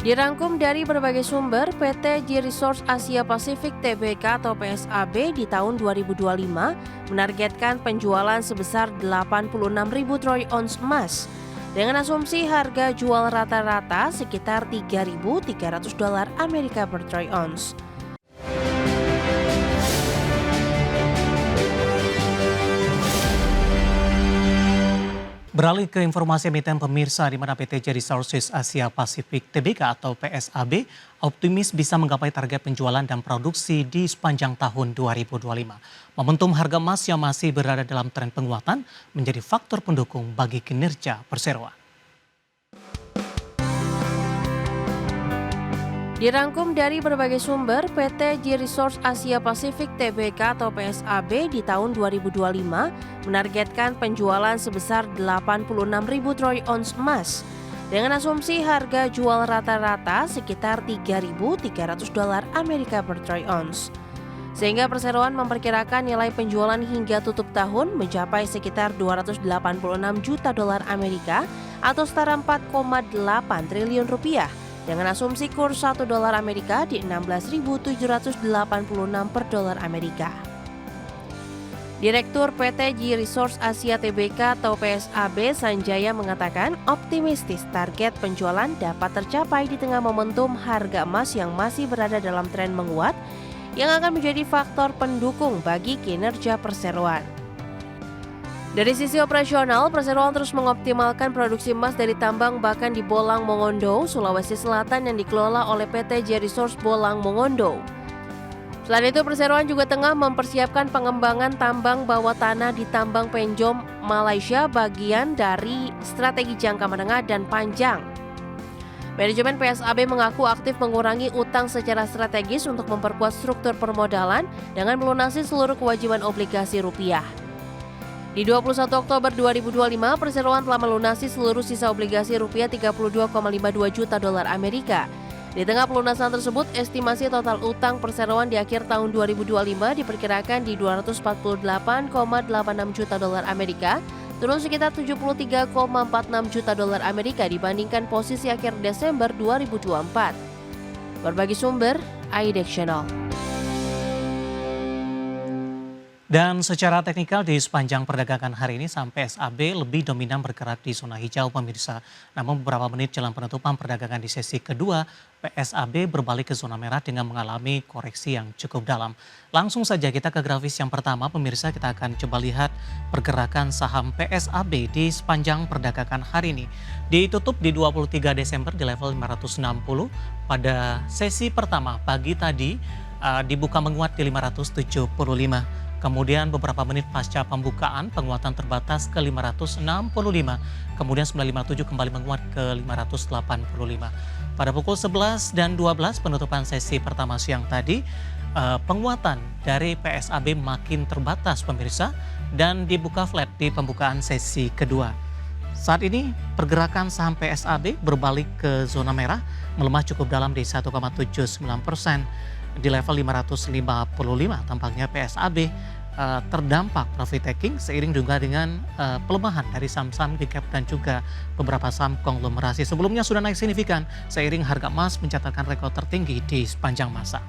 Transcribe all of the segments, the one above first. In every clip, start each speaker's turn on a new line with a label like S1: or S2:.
S1: Dirangkum dari berbagai sumber, PT G Resource Asia Pasifik Tbk atau PSAB di tahun 2025 menargetkan penjualan sebesar 86.000 troy ounce emas dengan asumsi harga jual rata-rata sekitar $3.300 Amerika per troy ounce.
S2: Beralih ke informasi emiten pemirsa, di mana PT J Resources Asia Pasifik Tbk atau PSAB optimis bisa menggapai target penjualan dan produksi di sepanjang tahun 2025. Momentum harga emas yang masih berada dalam tren penguatan menjadi faktor pendukung bagi kinerja perseroan.
S1: Dirangkum dari berbagai sumber, PT G Resource Asia Pasifik Tbk atau PSAB di tahun 2025 menargetkan penjualan sebesar 86.000 troy ounce emas dengan asumsi harga jual rata-rata sekitar $3.300 Amerika per troy ounce. Sehingga perseroan memperkirakan nilai penjualan hingga tutup tahun mencapai sekitar $286 juta Amerika atau setara 4,8 triliun rupiah. Dengan asumsi kurs $1 Amerika di 16.786 per dolar Amerika. Direktur PT G Resource Asia Tbk atau PSAB Sanjaya mengatakan optimistis target penjualan dapat tercapai di tengah momentum harga emas yang masih berada dalam tren menguat yang akan menjadi faktor pendukung bagi kinerja perseroan. Dari sisi operasional, perseroan terus mengoptimalkan produksi emas dari tambang bahkan di Bolang Mongondo, Sulawesi Selatan yang dikelola oleh PT J Resource Bolang Mongondo. Selain itu, perseroan juga tengah mempersiapkan pengembangan tambang bawah tanah di Tambang Penjom, Malaysia bagian dari strategi jangka menengah dan panjang. Manajemen PSAB mengaku aktif mengurangi utang secara strategis untuk memperkuat struktur permodalan dengan melunasi seluruh kewajiban obligasi rupiah. Di 21 Oktober 2025, perseroan telah melunasi seluruh sisa obligasi rupiah $32,52 juta Amerika. Di tengah pelunasan tersebut, estimasi total utang perseroan di akhir tahun 2025 diperkirakan di $248,86 juta Amerika, turun sekitar $73,46 juta Amerika dibandingkan posisi akhir Desember 2024. Berbagi sumber, IDEX Channel.
S2: Dan secara teknikal di sepanjang perdagangan hari ini saham PSAB lebih dominan bergerak di zona hijau pemirsa. Namun beberapa menit jelang penutupan perdagangan di sesi kedua, PSAB berbalik ke zona merah dengan mengalami koreksi yang cukup dalam. Langsung saja kita ke grafis yang pertama pemirsa, kita akan coba lihat pergerakan saham PSAB di sepanjang perdagangan hari ini. Ditutup di 23 Desember di level 560 pada sesi pertama pagi tadi dibuka menguat di 575. Kemudian beberapa menit pasca pembukaan, penguatan terbatas ke 565. Kemudian 957 kembali menguat ke 585. Pada pukul 11 dan 12 penutupan sesi pertama siang tadi, penguatan dari PSAB makin terbatas pemirsa dan dibuka flat di pembukaan sesi kedua. Saat ini pergerakan saham PSAB berbalik ke zona merah, melemah cukup dalam di 1,79%. Di level 555 tampaknya PSAB terdampak profit taking seiring juga dengan pelemahan dari saham-saham big cap dan juga beberapa saham konglomerasi. Sebelumnya sudah naik signifikan seiring harga emas mencatatkan rekor tertinggi di sepanjang masa.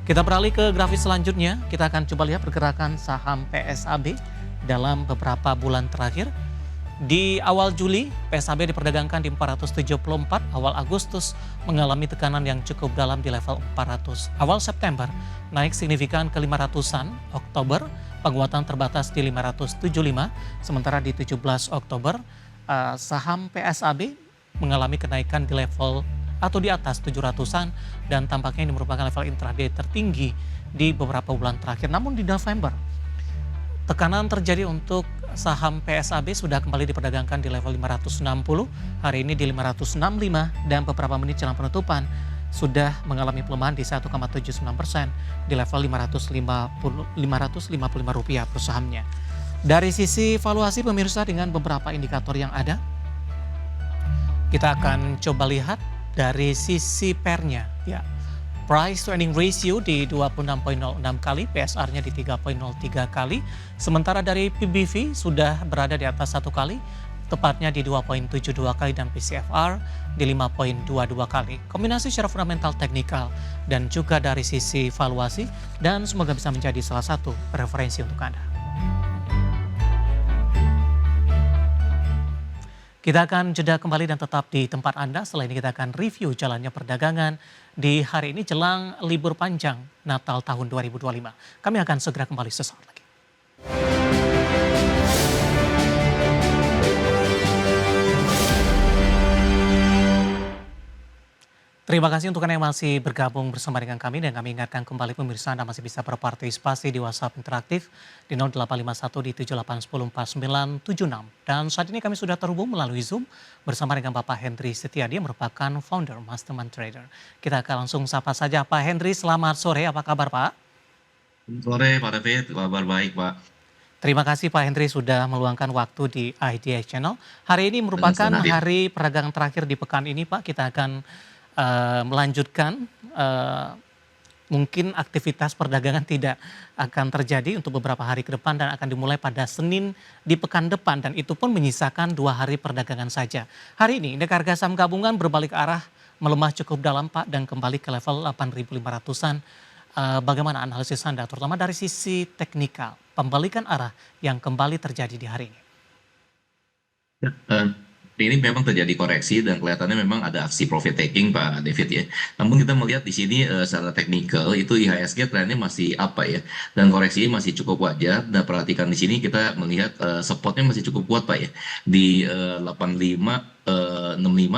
S2: Kita beralih ke grafis selanjutnya, kita akan coba lihat pergerakan saham PSAB dalam beberapa bulan terakhir. Di awal Juli, PSAB diperdagangkan di 474, awal Agustus mengalami tekanan yang cukup dalam di level 400. Awal September naik signifikan ke 500-an, Oktober penguatan terbatas di 575, sementara di 17 Oktober saham PSAB mengalami kenaikan di level atau di atas 700-an dan tampaknya ini merupakan level intraday tertinggi di beberapa bulan terakhir. Namun di November, tekanan terjadi untuk saham PSAB sudah kembali diperdagangkan di level 560, hari ini di 565 dan beberapa menit jelang penutupan sudah mengalami pelemahan di 1,79% di level Rp555 per sahamnya. Dari sisi valuasi pemirsa dengan beberapa indikator yang ada, kita akan coba lihat dari sisi PER-nya ya. Price to earning ratio di 26,06 kali, PSR-nya di 3,03 kali. Sementara dari PBV sudah berada di atas 1 kali, tepatnya di 2,72 kali dan PCFR di 5,22 kali. Kombinasi secara fundamental teknikal dan juga dari sisi valuasi dan semoga bisa menjadi salah satu referensi untuk Anda. Kita akan jeda kembali dan tetap di tempat Anda. Setelah ini kita akan review jalannya perdagangan di hari ini jelang libur panjang Natal tahun 2025. Kami akan segera kembali sesaat lagi. Terima kasih untuk Anda yang masih bergabung bersama dengan kami dan kami ingatkan kembali pemirsa Anda masih bisa berpartisipasi di WhatsApp interaktif di 0851 di 78104976. Dan saat ini kami sudah terhubung melalui Zoom bersama dengan Bapak Hendry Setiadi yang merupakan founder Mastermind Trader. Kita akan langsung sapa saja Pak Hendry, selamat sore, apa kabar Pak?
S3: Sore Pak David, kabar baik Pak.
S2: Terima kasih Pak Hendry sudah meluangkan waktu di IDX Channel. Hari ini
S3: Dengan
S2: merupakan
S3: senang hati.
S2: hari perdagangan terakhir di pekan ini Pak. Kita akan melanjutkan mungkin aktivitas perdagangan tidak akan terjadi untuk beberapa hari ke depan dan akan dimulai pada Senin di pekan depan dan itu pun menyisakan 2 hari perdagangan saja. Hari ini indeks harga saham gabungan berbalik arah melemah cukup dalam Pak dan kembali ke level 8.500-an. Bagaimana analisis Anda terutama dari sisi teknikal pembalikan arah yang kembali terjadi di hari ini?
S3: Ya, ini memang terjadi koreksi dan kelihatannya memang ada aksi profit taking Pak David ya. Namun kita melihat di sini secara teknikal itu IHSG trennya masih apa ya, dan koreksinya masih cukup wajar. Dan perhatikan di sini kita melihat supportnya masih cukup kuat Pak ya di 8565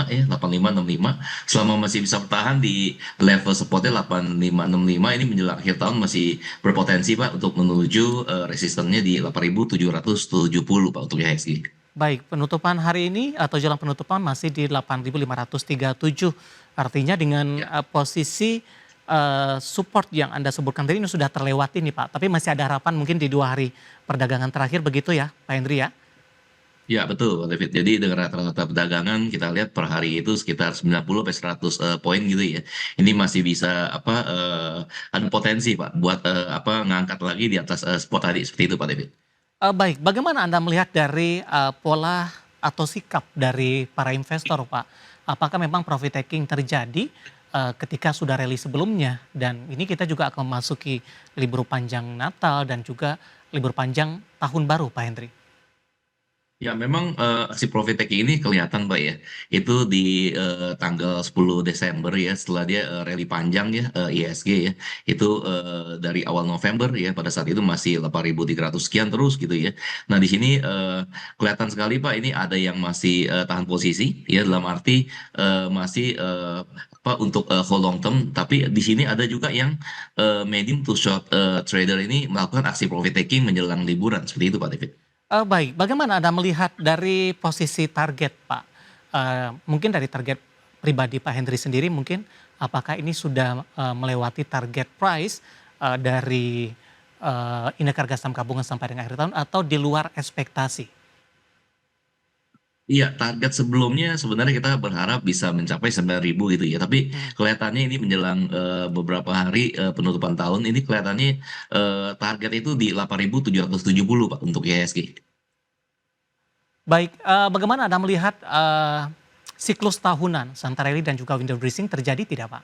S3: ya 8565 selama masih bisa bertahan di level supportnya 8565 ini menjelang akhir tahun masih berpotensi Pak untuk menuju resistennya di 8770 Pak untuk IHSG.
S2: Baik, penutupan hari ini atau jelang penutupan masih di 8.537. Artinya dengan
S3: Ya.
S2: posisi support yang Anda sebutkan tadi ini sudah terlewati nih Pak. Tapi masih ada harapan mungkin di 2 hari perdagangan terakhir begitu ya Pak Hendry ya?
S3: Ya betul Pak David. Jadi dengan rata-rata perdagangan kita lihat per hari itu sekitar 90 sampai 100 poin gitu ya. Ini masih bisa ada potensi Pak buat ngangkat lagi di atas spot tadi seperti itu Pak David.
S2: Baik, bagaimana Anda melihat dari pola atau sikap dari para investor Pak? Apakah memang profit taking terjadi ketika sudah rally sebelumnya dan ini kita juga akan memasuki libur panjang Natal dan juga libur panjang tahun baru Pak Hendry?
S3: Ya memang aksi profit taking ini kelihatan Pak ya. Itu di tanggal 10 Desember ya setelah dia rally panjang ya ISG ya. Itu dari awal November ya pada saat itu masih 8.300 sekian terus gitu ya. Nah di sini kelihatan sekali Pak ini ada yang masih tahan posisi ya dalam arti masih untuk hold long term, tapi di sini ada juga yang medium to short trader ini melakukan aksi profit taking menjelang liburan seperti itu Pak David.
S2: Baik, bagaimana Anda melihat dari posisi target Pak? Mungkin dari target pribadi Pak Hendry sendiri mungkin apakah ini sudah melewati target price dari indeks harga saham gabungan sampai dengan akhir tahun atau di luar ekspektasi?
S3: Iya, target sebelumnya sebenarnya kita berharap bisa mencapai 9.000 gitu ya. Tapi
S2: Hmm.
S3: kelihatannya ini menjelang beberapa hari penutupan tahun ini kelihatannya target itu di 8.770 Pak untuk IHSG.
S2: Baik, bagaimana Anda melihat siklus tahunan Santarelli dan juga window dressing terjadi tidak Pak?